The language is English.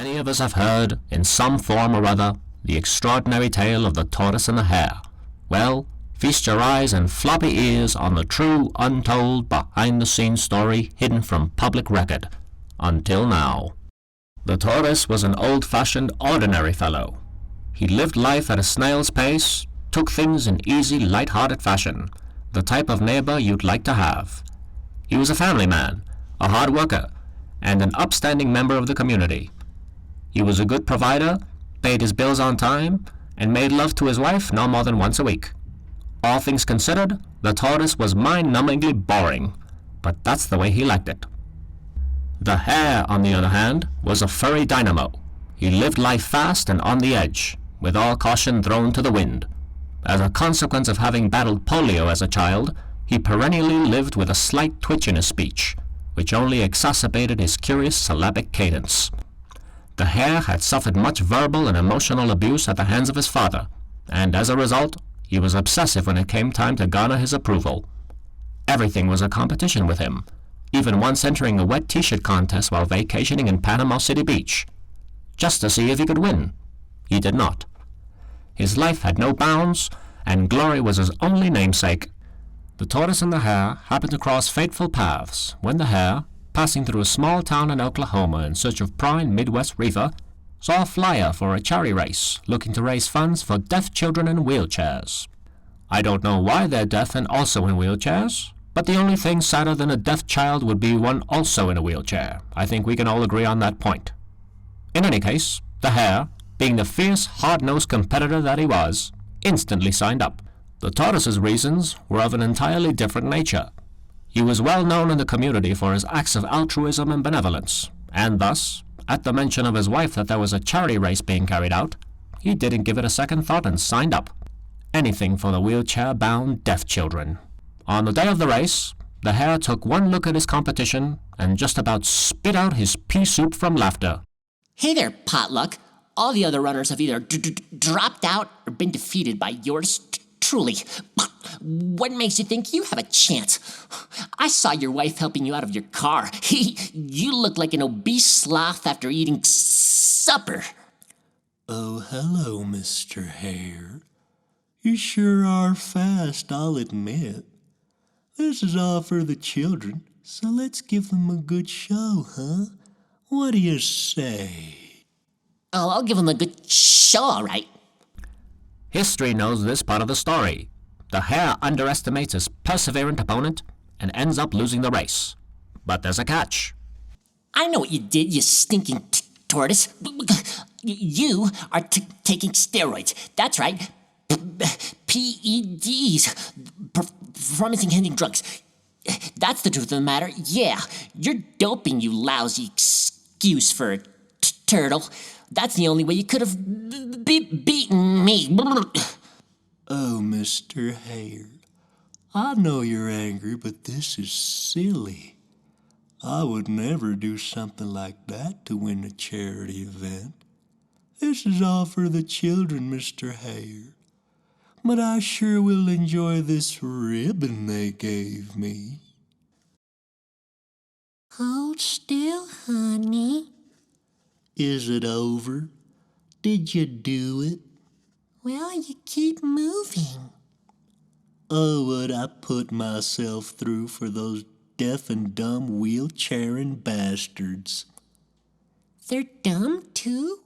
Many of us have heard, in some form or other, the extraordinary tale of the tortoise and the hare. Well, feast your eyes and floppy ears on the true, untold, behind-the-scenes story hidden from public record. Until now. The tortoise was an old-fashioned, ordinary fellow. He lived life at a snail's pace, took things in easy, light-hearted fashion, the type of neighbor you'd like to have. He was a family man, a hard worker, and an upstanding member of the community. He was a good provider, paid his bills on time, and made love to his wife no more than once a week. All things considered, the tortoise was mind-numbingly boring, but that's the way he liked it. The hare, on the other hand, was a furry dynamo. He lived life fast and on the edge, with all caution thrown to the wind. As a consequence of having battled polio as a child, he perennially lived with a slight twitch in his speech, which only exacerbated his curious syllabic cadence. The hare had suffered much verbal and emotional abuse at the hands of his father, and as a result, he was obsessive when it came time to garner his approval. Everything was a competition with him, even once entering a wet t-shirt contest while vacationing in Panama City Beach, just to see if he could win. He did not. His life had no bounds, and glory was his only namesake. The tortoise and the hare happened to cross fateful paths when the hare, passing through a small town in Oklahoma in search of prime Midwest reefer, saw a flyer for a charity race looking to raise funds for deaf children in wheelchairs. I don't know why they're deaf and also in wheelchairs, but the only thing sadder than a deaf child would be one also in a wheelchair. I think we can all agree on that point. In any case, the hare, being the fierce, hard-nosed competitor that he was, instantly signed up. The tortoise's reasons were of an entirely different nature. He was well known in the community for his acts of altruism and benevolence, and thus, at the mention of his wife that there was a charity race being carried out, he didn't give it a second thought and signed up. Anything for the wheelchair-bound deaf children. On the day of the race, the hare took one look at his competition and just about spit out his pea soup from laughter. Hey there, Potluck. All the other runners have either dropped out or been defeated by yours truly. What makes you think you have a chance? I saw your wife helping you out of your car. You look like an obese sloth after eating supper. Oh, hello, Mr. Hare. You sure are fast, I'll admit. This is all for the children, so let's give them a good show, huh? What do you say? Oh, I'll give them a good show, all right. History knows this part of the story. The hare underestimates his perseverant opponent and ends up losing the race. But there's a catch. I know what you did, you stinking tortoise. You are taking steroids. That's right. PEDs. Performance-enhancing drugs. That's the truth of the matter. Yeah, you're doping, you lousy excuse for a turtle. That's the only way you could have beaten me. Oh, Mr. Hare, I know you're angry, but this is silly. I would never do something like that to win a charity event. This is all for the children, Mr. Hare. But I sure will enjoy this ribbon they gave me. Hold still, honey. Is it over? Did you do it? Well, you keep moving. Oh, what I put myself through for those deaf and dumb wheelchairing bastards. They're dumb, too?